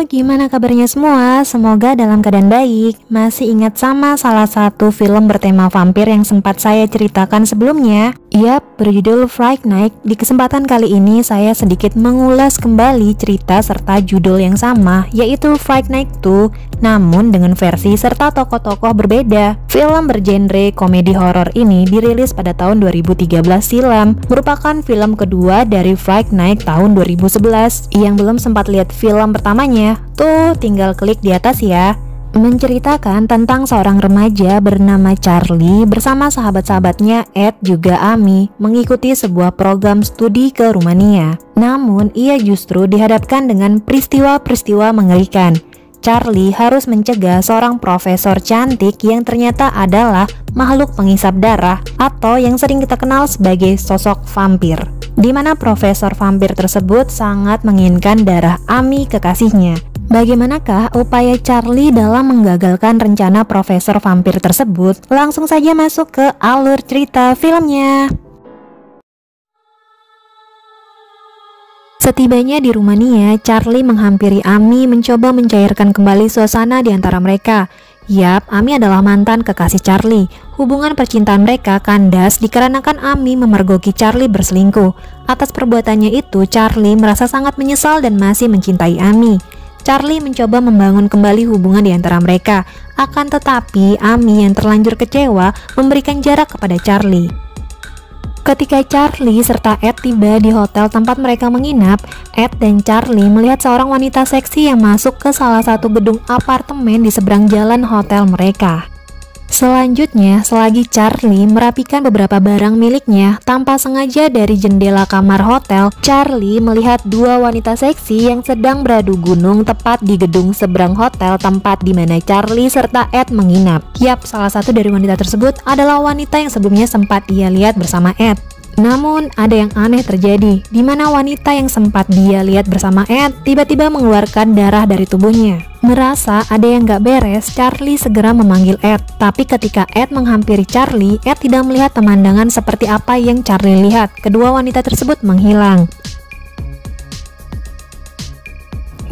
Halo, gimana kabarnya semua? Semoga dalam keadaan baik. Masih ingat sama salah satu film bertema vampir yang sempat saya ceritakan sebelumnya? Yap, berjudul Fright Night. Di kesempatan kali ini saya sedikit mengulas kembali cerita serta judul yang sama, yaitu Fright Night 2, namun dengan versi serta tokoh-tokoh berbeda. Film bergenre komedi horor ini dirilis pada tahun 2013 silam, merupakan film kedua dari Fright Night tahun 2011. Yang belum sempat lihat film pertamanya, tuh tinggal klik di atas ya. Menceritakan tentang seorang remaja bernama Charlie bersama sahabat-sahabatnya Ed juga Amy mengikuti sebuah program studi ke Rumania. Namun ia justru dihadapkan dengan peristiwa-peristiwa mengerikan. Charlie harus mencegah seorang profesor cantik yang ternyata adalah makhluk penghisap darah atau yang sering kita kenal sebagai sosok vampir, di mana profesor vampir tersebut sangat menginginkan darah Amy kekasihnya. Bagaimanakah upaya Charlie dalam menggagalkan rencana profesor vampir tersebut? Langsung saja masuk ke alur cerita filmnya. Setibanya di Rumania, Charlie menghampiri Amy mencoba mencairkan kembali suasana di antara mereka. Yap, Amy adalah mantan kekasih Charlie. Hubungan percintaan mereka kandas dikarenakan Amy memergoki Charlie berselingkuh. Atas perbuatannya itu, Charlie merasa sangat menyesal dan masih mencintai Amy. Charlie mencoba membangun kembali hubungan di antara mereka. Akan tetapi, Amy yang terlanjur kecewa memberikan jarak kepada Charlie. Ketika Charlie serta Ed tiba di hotel tempat mereka menginap, Ed dan Charlie melihat seorang wanita seksi yang masuk ke salah satu gedung apartemen di seberang jalan hotel mereka. Selanjutnya, selagi Charlie merapikan beberapa barang miliknya, tanpa sengaja dari jendela kamar hotel, Charlie melihat dua wanita seksi yang sedang beradu gunung tepat di gedung seberang hotel tempat di mana Charlie serta Ed menginap. Yap, salah satu dari wanita tersebut adalah wanita yang sebelumnya sempat ia lihat bersama Ed. Namun, ada yang aneh terjadi, di mana wanita yang sempat dia lihat bersama Ed tiba-tiba mengeluarkan darah dari tubuhnya. Merasa ada yang gak beres, Charlie segera memanggil Ed. Tapi ketika Ed menghampiri Charlie, Ed tidak melihat pemandangan seperti apa yang Charlie lihat. Kedua wanita tersebut menghilang.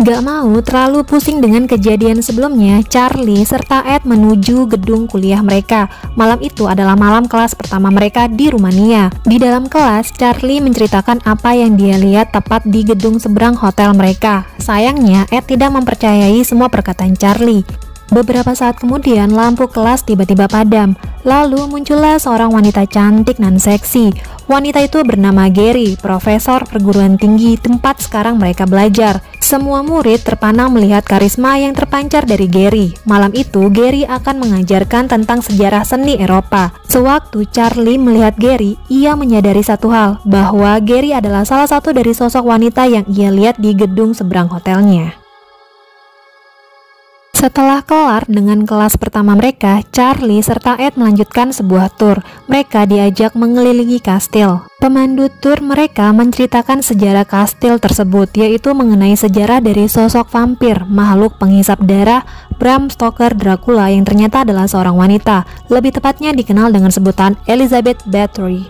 Gak mau terlalu pusing dengan kejadian sebelumnya, Charlie serta Ed menuju gedung kuliah mereka. Malam itu adalah malam kelas pertama mereka di Rumania. Di dalam kelas, Charlie menceritakan apa yang dia lihat tepat di gedung seberang hotel mereka. Sayangnya, Ed tidak mempercayai semua perkataan Charlie. Beberapa saat kemudian, lampu kelas tiba-tiba padam. Lalu muncullah seorang wanita cantik dan seksi. Wanita itu bernama Gary, profesor perguruan tinggi tempat sekarang mereka belajar. Semua murid terpana melihat karisma yang terpancar dari Gary. Malam itu, Gary akan mengajarkan tentang sejarah seni Eropa. Sewaktu Charlie melihat Gary, ia menyadari satu hal, bahwa Gary adalah salah satu dari sosok wanita yang ia lihat di gedung seberang hotelnya. Setelah kelar dengan kelas pertama mereka, Charlie serta Ed melanjutkan sebuah tur. Mereka diajak mengelilingi kastil. Pemandu tur mereka menceritakan sejarah kastil tersebut, yaitu mengenai sejarah dari sosok vampir, makhluk penghisap darah, Bram Stoker Dracula yang ternyata adalah seorang wanita. Lebih tepatnya dikenal dengan sebutan Elizabeth Bathory.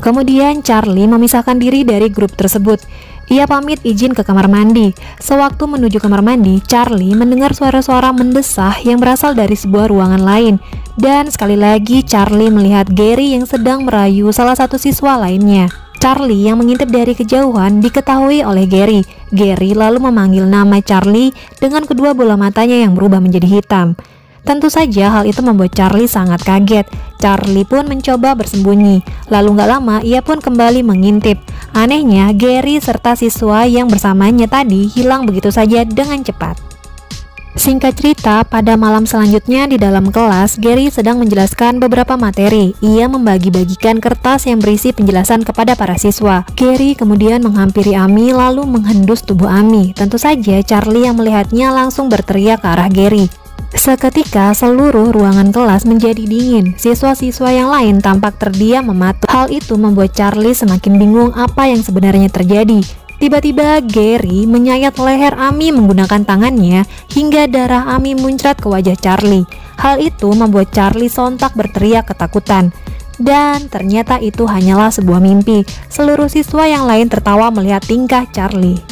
Kemudian Charlie memisahkan diri dari grup tersebut. Ia pamit izin ke kamar mandi. Sewaktu menuju kamar mandi, Charlie mendengar suara-suara mendesah yang berasal dari sebuah ruangan lain. Dan sekali lagi Charlie melihat Gary yang sedang merayu salah satu siswa lainnya. Charlie yang mengintip dari kejauhan diketahui oleh Gary. Gary lalu memanggil nama Charlie dengan kedua bola matanya yang berubah menjadi hitam. Tentu saja hal itu membuat Charlie sangat kaget. Charlie pun mencoba bersembunyi. Lalu gak lama ia pun kembali mengintip. Anehnya, Gary serta siswa yang bersamanya tadi hilang begitu saja dengan cepat. Singkat cerita, pada malam selanjutnya di dalam kelas, Gary sedang menjelaskan beberapa materi. Ia membagi-bagikan kertas yang berisi penjelasan kepada para siswa. Gary kemudian menghampiri Amy lalu menghendus tubuh Amy. Tentu saja Charlie yang melihatnya langsung berteriak ke arah Gary. Seketika seluruh ruangan kelas menjadi dingin. Siswa-siswa yang lain tampak terdiam mematung. Hal itu membuat Charlie semakin bingung apa yang sebenarnya terjadi. Tiba-tiba Gary menyayat leher Amy menggunakan tangannya hingga darah Amy muncrat ke wajah Charlie. Hal itu membuat Charlie sontak berteriak ketakutan. Dan ternyata itu hanyalah sebuah mimpi. Seluruh siswa yang lain tertawa melihat tingkah Charlie.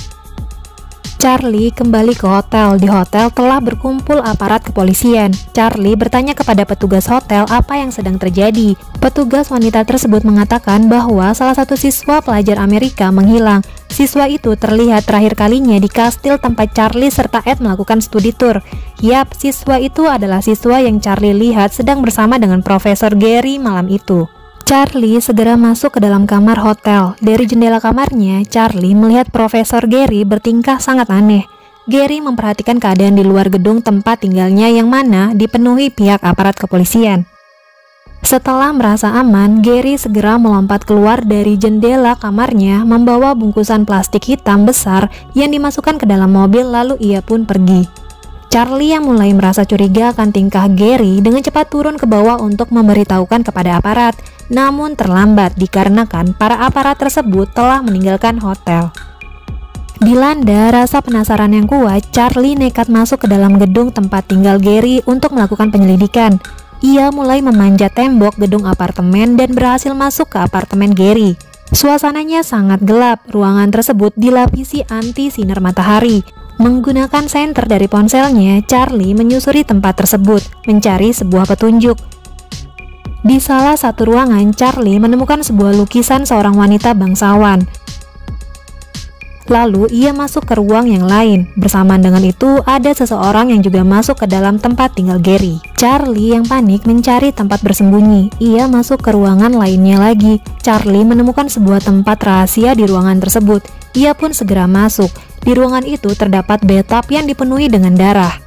Charlie kembali ke hotel. Di hotel telah berkumpul aparat kepolisian. Charlie bertanya kepada petugas hotel apa yang sedang terjadi. Petugas wanita tersebut mengatakan bahwa salah satu siswa pelajar Amerika menghilang. Siswa itu terlihat terakhir kalinya di kastil tempat Charlie serta Ed melakukan studi tour. Yap, siswa itu adalah siswa yang Charlie lihat sedang bersama dengan Profesor Gary malam itu. Charlie segera masuk ke dalam kamar hotel. Dari jendela kamarnya, Charlie melihat Profesor Gary bertingkah sangat aneh. Gary memperhatikan keadaan di luar gedung tempat tinggalnya yang mana dipenuhi pihak aparat kepolisian. Setelah merasa aman, Gary segera melompat keluar dari jendela kamarnya membawa bungkusan plastik hitam besar yang dimasukkan ke dalam mobil, lalu ia pun pergi. Charlie yang mulai merasa curiga akan tingkah Gary dengan cepat turun ke bawah untuk memberitahukan kepada aparat, namun terlambat dikarenakan para aparat tersebut telah meninggalkan hotel. Dilanda rasa penasaran yang kuat, Charlie nekat masuk ke dalam gedung tempat tinggal Gary untuk melakukan penyelidikan. Ia mulai memanjat tembok gedung apartemen dan berhasil masuk ke apartemen Gary. Suasananya sangat gelap, ruangan tersebut dilapisi anti sinar matahari. Menggunakan senter dari ponselnya, Charlie menyusuri tempat tersebut, mencari sebuah petunjuk. Di salah satu ruangan, Charlie menemukan sebuah lukisan seorang wanita bangsawan. Lalu ia masuk ke ruang yang lain. Bersamaan dengan itu, ada seseorang yang juga masuk ke dalam tempat tinggal Gary. Charlie yang panik mencari tempat bersembunyi. Ia masuk ke ruangan lainnya lagi. Charlie menemukan sebuah tempat rahasia di ruangan tersebut. Ia pun segera masuk. Di ruangan itu terdapat bathtub yang dipenuhi dengan darah.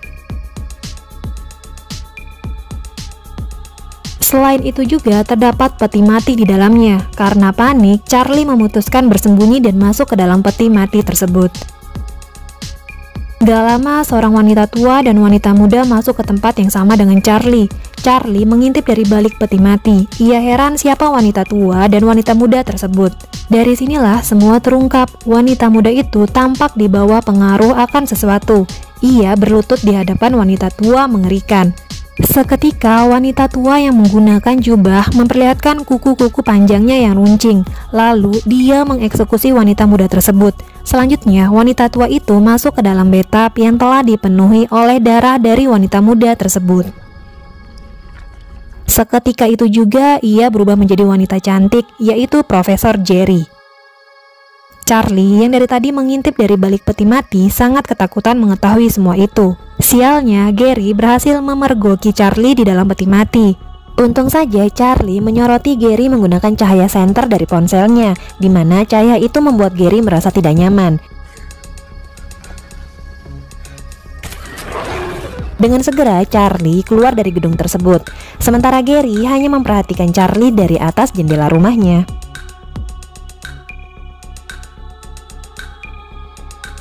Selain itu juga terdapat peti mati di dalamnya. Karena panik, Charlie memutuskan bersembunyi dan masuk ke dalam peti mati tersebut. Gak lama, seorang wanita tua dan wanita muda masuk ke tempat yang sama dengan Charlie. Charlie mengintip dari balik peti mati. Ia heran siapa wanita tua dan wanita muda tersebut. Dari sinilah semua terungkap. Wanita muda itu tampak di bawah pengaruh akan sesuatu. Ia berlutut di hadapan wanita tua mengerikan. Seketika wanita tua yang menggunakan jubah memperlihatkan kuku-kuku panjangnya yang runcing. Lalu dia mengeksekusi wanita muda tersebut. Selanjutnya wanita tua itu masuk ke dalam bathtub yang telah dipenuhi oleh darah dari wanita muda tersebut. Seketika itu juga ia berubah menjadi wanita cantik, yaitu Profesor Jerry. Charlie yang dari tadi mengintip dari balik peti mati sangat ketakutan mengetahui semua itu. Sialnya, Gary berhasil memergoki Charlie di dalam peti mati. Untung saja Charlie menyoroti Gary menggunakan cahaya senter dari ponselnya, di mana cahaya itu membuat Gary merasa tidak nyaman. Dengan segera Charlie keluar dari gedung tersebut. Sementara Gary hanya memperhatikan Charlie dari atas jendela rumahnya.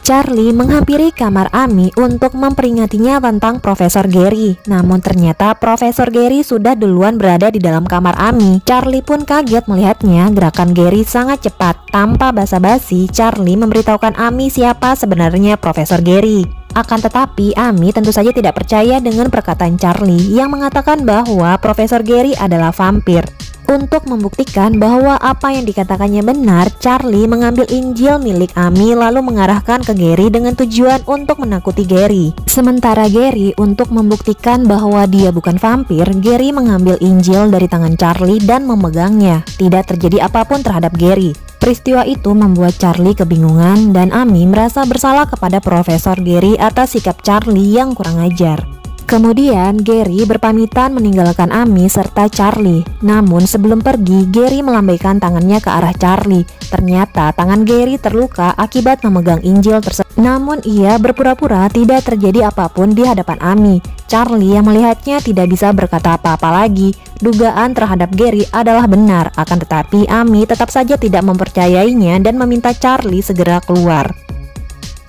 Charlie menghampiri kamar Amy untuk memperingatinya tentang Profesor Gary. Namun ternyata Profesor Gary sudah duluan berada di dalam kamar Amy. Charlie pun kaget melihatnya. Gerakan Gary sangat cepat. Tanpa basa-basi, Charlie memberitahukan Amy siapa sebenarnya Profesor Gary. Akan tetapi Amy tentu saja tidak percaya dengan perkataan Charlie yang mengatakan bahwa Profesor Gary adalah vampir. Untuk membuktikan bahwa apa yang dikatakannya benar, Charlie mengambil Injil milik Amy lalu mengarahkan ke Gary dengan tujuan untuk menakuti Gary. Sementara Gary untuk membuktikan bahwa dia bukan vampir, Gary mengambil Injil dari tangan Charlie dan memegangnya. Tidak terjadi apapun terhadap Gary. Peristiwa itu membuat Charlie kebingungan dan Amy merasa bersalah kepada Profesor Gary atas sikap Charlie yang kurang ajar. Kemudian Gary berpamitan meninggalkan Amy serta Charlie. Namun sebelum pergi, Gary melambaikan tangannya ke arah Charlie. Ternyata tangan Gary terluka akibat memegang Injil tersebut. Namun ia berpura-pura tidak terjadi apapun di hadapan Amy. Charlie yang melihatnya tidak bisa berkata apa-apa lagi. Dugaan terhadap Gary adalah benar, akan tetapi Amy tetap saja tidak mempercayainya dan meminta Charlie segera keluar.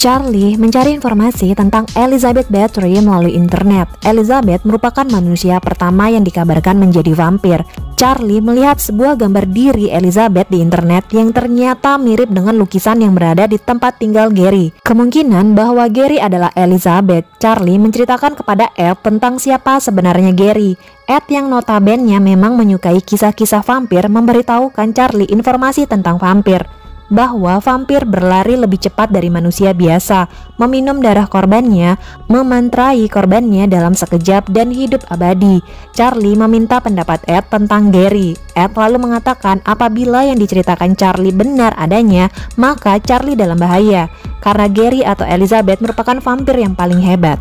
Charlie mencari informasi tentang Elizabeth Bathory melalui internet. Elizabeth merupakan manusia pertama yang dikabarkan menjadi vampir. Charlie melihat sebuah gambar diri Elizabeth di internet yang ternyata mirip dengan lukisan yang berada di tempat tinggal Gary. Kemungkinan bahwa Gary adalah Elizabeth. Charlie menceritakan kepada Ed tentang siapa sebenarnya Gary. Ed yang notabene memang menyukai kisah-kisah vampir memberitahukan Charlie informasi tentang vampir. bahwa vampir berlari lebih cepat dari manusia biasa, meminum darah korbannya, memantrai korbannya dalam sekejap dan hidup abadi. Charlie meminta pendapat Ed tentang Gary. Ed lalu mengatakan apabila yang diceritakan Charlie benar adanya, maka Charlie dalam bahaya, karena Gary atau Elizabeth merupakan vampir yang paling hebat.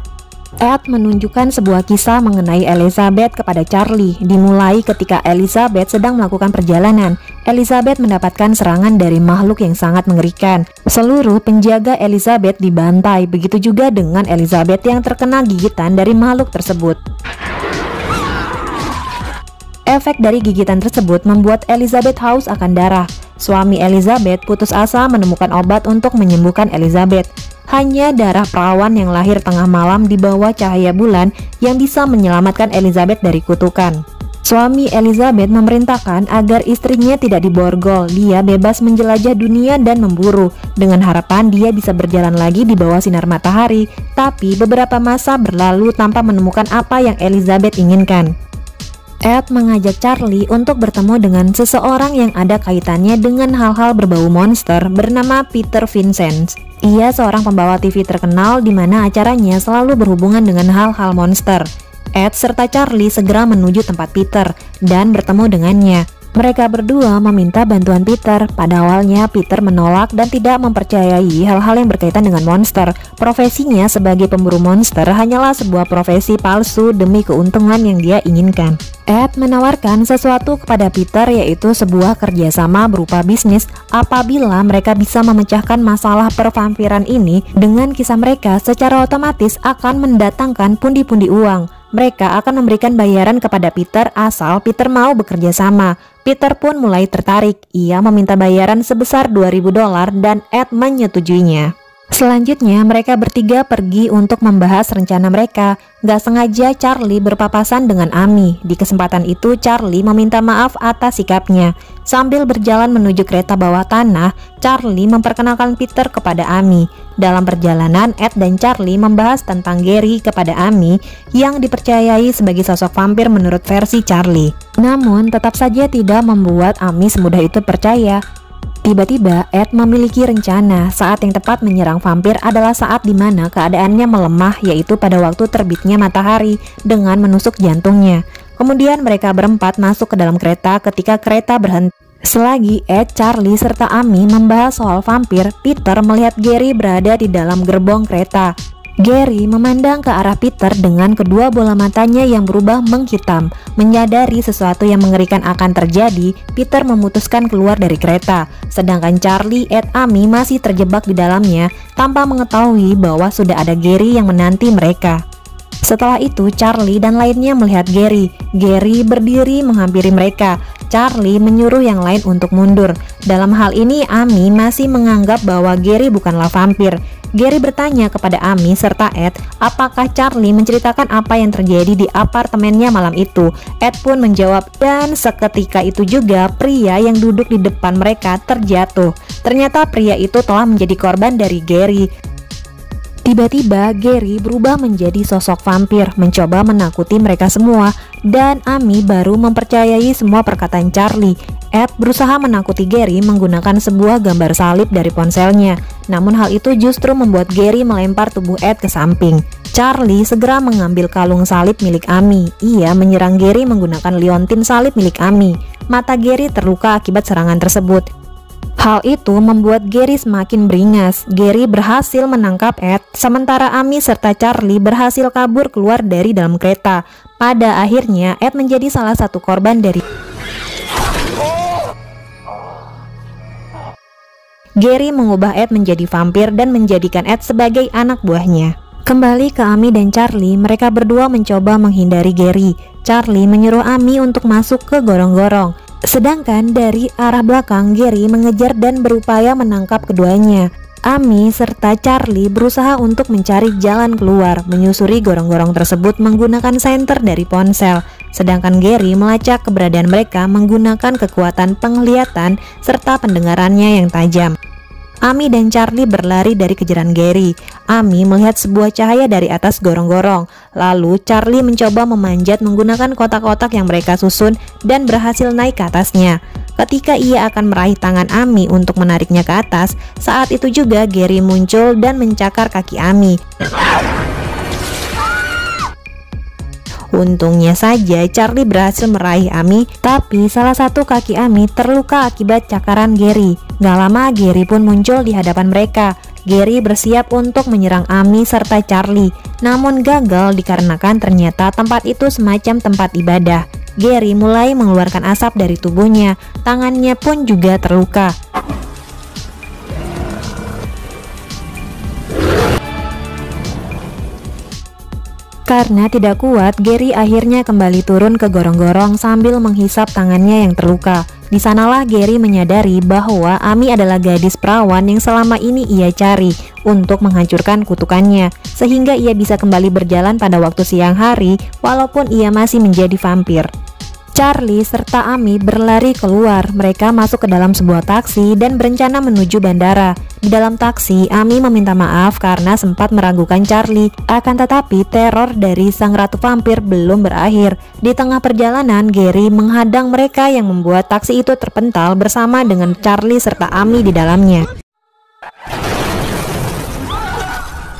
Ed menunjukkan sebuah kisah mengenai Elizabeth kepada Charlie. Dimulai ketika Elizabeth sedang melakukan perjalanan. Elizabeth mendapatkan serangan dari makhluk yang sangat mengerikan. Seluruh penjaga Elizabeth dibantai. Begitu juga dengan Elizabeth yang terkena gigitan dari makhluk tersebut. Efek dari gigitan tersebut membuat Elizabeth haus akan darah. Suami Elizabeth putus asa menemukan obat untuk menyembuhkan Elizabeth. Hanya darah perawan yang lahir tengah malam di bawah cahaya bulan yang bisa menyelamatkan Elizabeth dari kutukan. Suami Elizabeth memerintahkan agar istrinya tidak diborgol. Dia bebas menjelajah dunia dan memburu, dengan harapan dia bisa berjalan lagi di bawah sinar matahari. Tapi beberapa masa berlalu tanpa menemukan apa yang Elizabeth inginkan. Ed mengajak Charlie untuk bertemu dengan seseorang yang ada kaitannya dengan hal-hal berbau monster bernama Peter Vincent. Ia seorang pembawa TV terkenal di mana acaranya selalu berhubungan dengan hal-hal monster. Ed serta Charlie segera menuju tempat Peter dan bertemu dengannya. Mereka berdua meminta bantuan Peter. Pada awalnya Peter menolak dan tidak mempercayai hal-hal yang berkaitan dengan monster. Profesinya sebagai pemburu monster hanyalah sebuah profesi palsu demi keuntungan yang dia inginkan. Ed menawarkan sesuatu kepada Peter, yaitu sebuah kerjasama berupa bisnis apabila mereka bisa memecahkan masalah pervampiran ini. Dengan kisah mereka secara otomatis akan mendatangkan pundi-pundi uang. Mereka akan memberikan bayaran kepada Peter asal Peter mau bekerja sama. Peter pun mulai tertarik. Ia meminta bayaran sebesar $2.000 dan Ed menyetujuinya. Selanjutnya mereka bertiga pergi untuk membahas rencana mereka. Gak sengaja Charlie berpapasan dengan Amy. Di kesempatan itu Charlie meminta maaf atas sikapnya. Sambil berjalan menuju kereta bawah tanah, Charlie memperkenalkan Peter kepada Amy. Dalam perjalanan, Ed dan Charlie membahas tentang Gary kepada Amy yang dipercayai sebagai sosok vampir menurut versi Charlie. Namun tetap saja tidak membuat Amy semudah itu percaya. Tiba-tiba Ed memiliki rencana. Saat yang tepat menyerang vampir adalah saat dimana keadaannya melemah, yaitu pada waktu terbitnya matahari dengan menusuk jantungnya. Kemudian mereka berempat masuk ke dalam kereta ketika kereta berhenti. Selagi Ed, Charlie, serta Amy membahas soal vampir, Peter melihat Gary berada di dalam gerbong kereta. Gary memandang ke arah Peter dengan kedua bola matanya yang berubah menghitam. Menyadari sesuatu yang mengerikan akan terjadi, Peter memutuskan keluar dari kereta. Sedangkan Charlie, Ed, Amy masih terjebak di dalamnya tanpa mengetahui bahwa sudah ada Gary yang menanti mereka. Setelah itu Charlie dan lainnya melihat Gary. Gary berdiri menghampiri mereka. Charlie menyuruh yang lain untuk mundur. Dalam hal ini Amy masih menganggap bahwa Gary bukanlah vampir. Gary bertanya kepada Amy serta Ed apakah Charlie menceritakan apa yang terjadi di apartemennya malam itu. Ed pun menjawab, dan seketika itu juga pria yang duduk di depan mereka terjatuh. Ternyata pria itu telah menjadi korban dari Gary. Tiba-tiba Gary berubah menjadi sosok vampir, mencoba menakuti mereka semua, dan Amy baru mempercayai semua perkataan Charlie. Ed berusaha menakuti Gary menggunakan sebuah gambar salib dari ponselnya. Namun hal itu justru membuat Gary melempar tubuh Ed ke samping. Charlie segera mengambil kalung salib milik Amy. Ia menyerang Gary menggunakan liontin salib milik Amy. Mata Gary terluka akibat serangan tersebut. Hal itu membuat Gary semakin beringas. Gary berhasil menangkap Ed, sementara Amy serta Charlie berhasil kabur keluar dari dalam kereta. Pada akhirnya Ed menjadi salah satu korban dari Gary mengubah Ed menjadi vampir dan menjadikan Ed sebagai anak buahnya. Kembali ke Amy dan Charlie, mereka berdua mencoba menghindari Gary. Charlie menyuruh Amy untuk masuk ke gorong-gorong. Sedangkan dari arah belakang Gary mengejar dan berupaya menangkap keduanya. Amy serta Charlie berusaha untuk mencari jalan keluar, menyusuri gorong-gorong tersebut menggunakan senter dari ponsel. Sedangkan Gary melacak keberadaan mereka menggunakan kekuatan penglihatan serta pendengarannya yang tajam. Amy dan Charlie berlari dari kejaran Gary. Amy melihat sebuah cahaya dari atas gorong-gorong. Lalu Charlie mencoba memanjat menggunakan kotak-kotak yang mereka susun dan berhasil naik ke atasnya. Ketika ia akan meraih tangan Amy untuk menariknya ke atas, saat itu juga Gary muncul dan mencakar kaki Amy. Untungnya saja Charlie berhasil meraih Amy, tapi salah satu kaki Amy terluka akibat cakaran Gary. Gak lama Gary pun muncul di hadapan mereka. Gary bersiap untuk menyerang Amy serta Charlie, namun gagal dikarenakan ternyata tempat itu semacam tempat ibadah. Gary mulai mengeluarkan asap dari tubuhnya, tangannya pun juga terluka. Karena tidak kuat, Gary akhirnya kembali turun ke gorong-gorong sambil menghisap tangannya yang terluka. Di sanalah Gary menyadari bahwa Amy adalah gadis perawan yang selama ini ia cari untuk menghancurkan kutukannya, sehingga ia bisa kembali berjalan pada waktu siang hari walaupun ia masih menjadi vampir. Charlie serta Amy berlari keluar. Mereka masuk ke dalam sebuah taksi dan berencana menuju bandara. Di dalam taksi, Amy meminta maaf karena sempat meragukan Charlie. Akan tetapi, teror dari sang ratu vampir belum berakhir. Di tengah perjalanan, Gary menghadang mereka yang membuat taksi itu terpental bersama dengan Charlie serta Amy di dalamnya.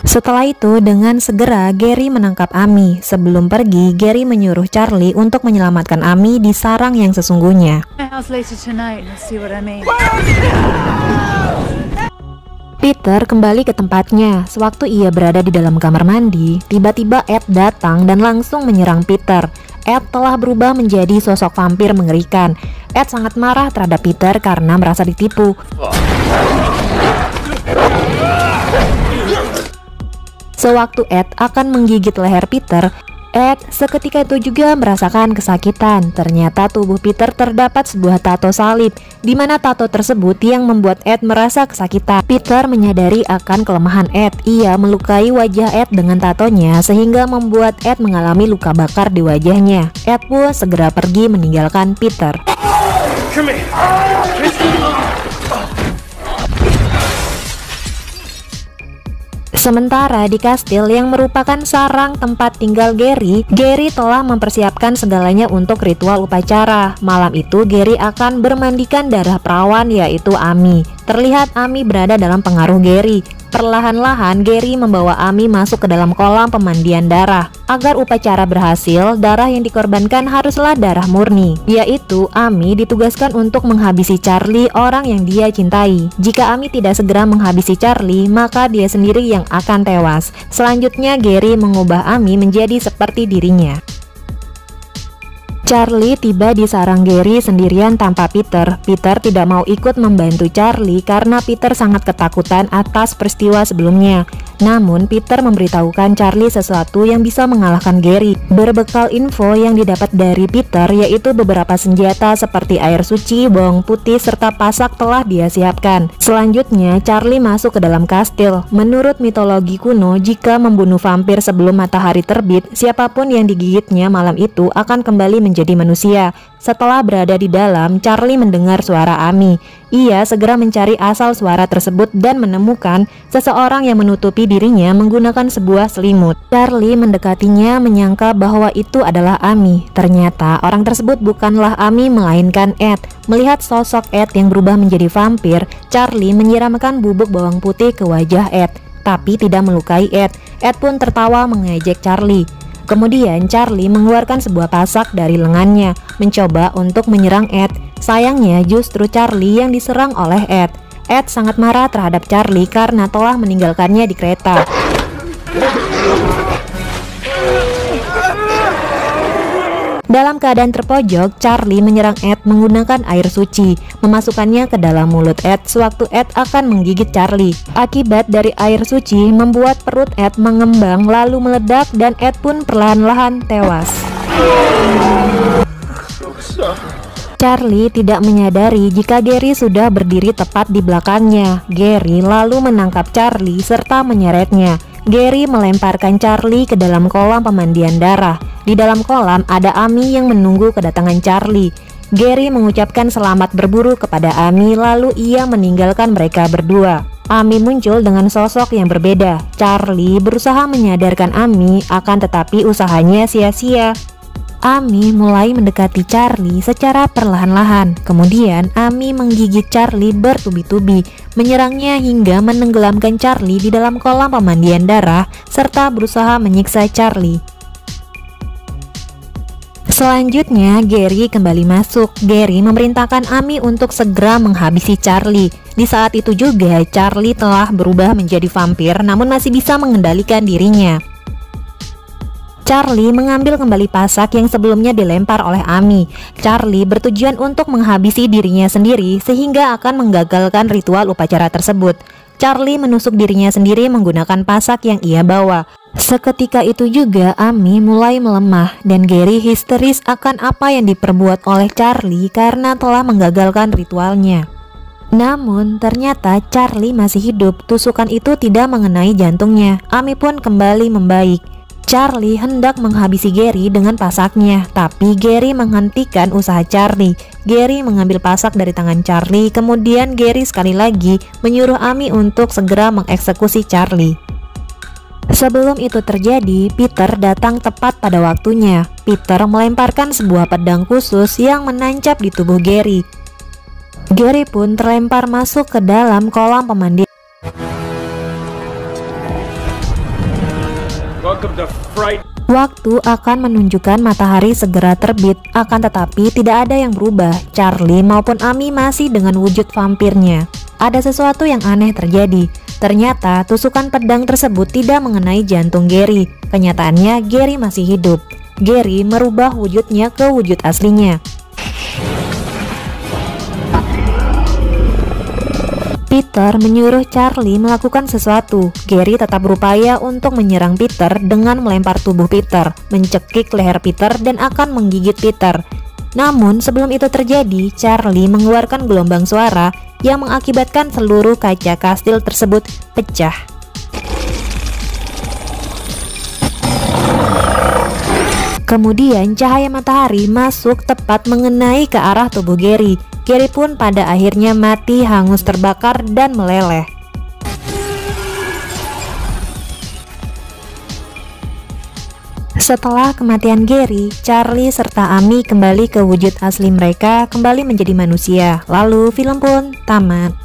Setelah itu, dengan segera Gary menangkap Amy. Sebelum pergi, Gary menyuruh Charlie untuk menyelamatkan Amy di sarang yang sesungguhnya. Peter kembali ke tempatnya. Sewaktu ia berada di dalam kamar mandi, tiba-tiba Ed datang dan langsung menyerang Peter. Ed telah berubah menjadi sosok vampir mengerikan. Ed sangat marah terhadap Peter karena merasa ditipu. Sewaktu Ed akan menggigit leher Peter, Ed seketika itu juga merasakan kesakitan. Ternyata tubuh Peter terdapat sebuah tato salib, di mana tato tersebut yang membuat Ed merasa kesakitan. Peter menyadari akan kelemahan Ed. Ia melukai wajah Ed dengan tatonya sehingga membuat Ed mengalami luka bakar di wajahnya. Ed pun segera pergi meninggalkan Peter. Sementara di kastil yang merupakan sarang tempat tinggal Gary telah mempersiapkan segalanya untuk ritual upacara. Malam itu Gary akan bermandikan darah perawan, yaitu Amy. Terlihat Amy berada dalam pengaruh Gary. Perlahan-lahan Gary membawa Amy masuk ke dalam kolam pemandian darah. Agar upacara berhasil, darah yang dikorbankan haruslah darah murni, yaitu Amy ditugaskan untuk menghabisi Charlie, orang yang dia cintai. Jika Amy tidak segera menghabisi Charlie, maka dia sendiri yang akan tewas. Selanjutnya Gary mengubah Amy menjadi seperti dirinya. Charlie tiba di sarang Gary sendirian tanpa Peter. Peter tidak mau ikut membantu Charlie karena Peter sangat ketakutan atas peristiwa sebelumnya. Namun Peter memberitahukan Charlie sesuatu yang bisa mengalahkan Gary. Berbekal info yang didapat dari Peter, yaitu beberapa senjata seperti air suci, bawang putih, serta pasak telah dia siapkan. Selanjutnya Charlie masuk ke dalam kastil. Menurut mitologi kuno, jika membunuh vampir sebelum matahari terbit, siapapun yang digigitnya malam itu akan kembali menjadi manusia. Setelah berada di dalam, Charlie mendengar suara Amy. Ia segera mencari asal suara tersebut dan menemukan seseorang yang menutupi dirinya menggunakan sebuah selimut. Charlie mendekatinya menyangka bahwa itu adalah Amy. Ternyata orang tersebut bukanlah Amy melainkan Ed. Melihat sosok Ed yang berubah menjadi vampir, Charlie menyiramkan bubuk bawang putih ke wajah Ed, tapi tidak melukai Ed. Ed pun tertawa mengejek Charlie. Kemudian Charlie mengeluarkan sebuah pasak dari lengannya, mencoba untuk menyerang Ed. Sayangnya justru Charlie yang diserang oleh Ed. Ed sangat marah terhadap Charlie karena telah meninggalkannya di kereta. Dalam keadaan terpojok, Charlie menyerang Ed menggunakan air suci, memasukkannya ke dalam mulut Ed sewaktu Ed akan menggigit Charlie. Akibat dari air suci membuat perut Ed mengembang lalu meledak dan Ed pun perlahan-lahan tewas. Charlie tidak menyadari jika Gary sudah berdiri tepat di belakangnya. Gary lalu menangkap Charlie serta menyeretnya. Gary melemparkan Charlie ke dalam kolam pemandian darah. Di dalam kolam ada Amy yang menunggu kedatangan Charlie. Gary mengucapkan selamat berburu kepada Amy lalu ia meninggalkan mereka berdua. Amy muncul dengan sosok yang berbeda. Charlie berusaha menyadarkan Amy, akan tetapi usahanya sia-sia. Amy mulai mendekati Charlie secara perlahan-lahan. Kemudian Amy menggigit Charlie bertubi-tubi, menyerangnya hingga menenggelamkan Charlie di dalam kolam pemandian darah, serta berusaha menyiksa Charlie. Selanjutnya, Gary kembali masuk. Gary memerintahkan Amy untuk segera menghabisi Charlie. Di saat itu juga, Charlie telah berubah menjadi vampir namun masih bisa mengendalikan dirinya. Charlie mengambil kembali pasak yang sebelumnya dilempar oleh Amy. Charlie bertujuan untuk menghabisi dirinya sendiri sehingga akan menggagalkan ritual upacara tersebut. Charlie menusuk dirinya sendiri menggunakan pasak yang ia bawa. Seketika itu juga Amy mulai melemah dan Gary histeris akan apa yang diperbuat oleh Charlie karena telah menggagalkan ritualnya. Namun ternyata Charlie masih hidup. Tusukan itu tidak mengenai jantungnya. Amy pun kembali membaik. Charlie hendak menghabisi Gary dengan pasaknya, tapi Gary menghentikan usaha Charlie. Gary mengambil pasak dari tangan Charlie, kemudian Gary sekali lagi menyuruh Amy untuk segera mengeksekusi Charlie. Sebelum itu terjadi, Peter datang tepat pada waktunya. Peter melemparkan sebuah pedang khusus yang menancap di tubuh Gary. Gary pun terlempar masuk ke dalam kolam pemandian. Waktu akan menunjukkan matahari segera terbit, akan tetapi tidak ada yang berubah. Charlie maupun Amy masih dengan wujud vampirnya. Ada sesuatu yang aneh terjadi. Ternyata tusukan pedang tersebut tidak mengenai jantung Gary. Kenyataannya Gary masih hidup. Gary merubah wujudnya ke wujud aslinya. Peter menyuruh Charlie melakukan sesuatu. Gary tetap berupaya untuk menyerang Peter dengan melempar tubuh Peter, mencekik leher Peter dan akan menggigit Peter. Namun sebelum itu terjadi, Charlie mengeluarkan gelombang suara yang mengakibatkan seluruh kaca kastil tersebut pecah. Kemudian cahaya matahari masuk tepat mengenai ke arah tubuh Gary. Gary pun pada akhirnya mati hangus terbakar dan meleleh. Setelah kematian Gary, Charlie serta Amy kembali ke wujud asli mereka, kembali menjadi manusia. Lalu film pun tamat.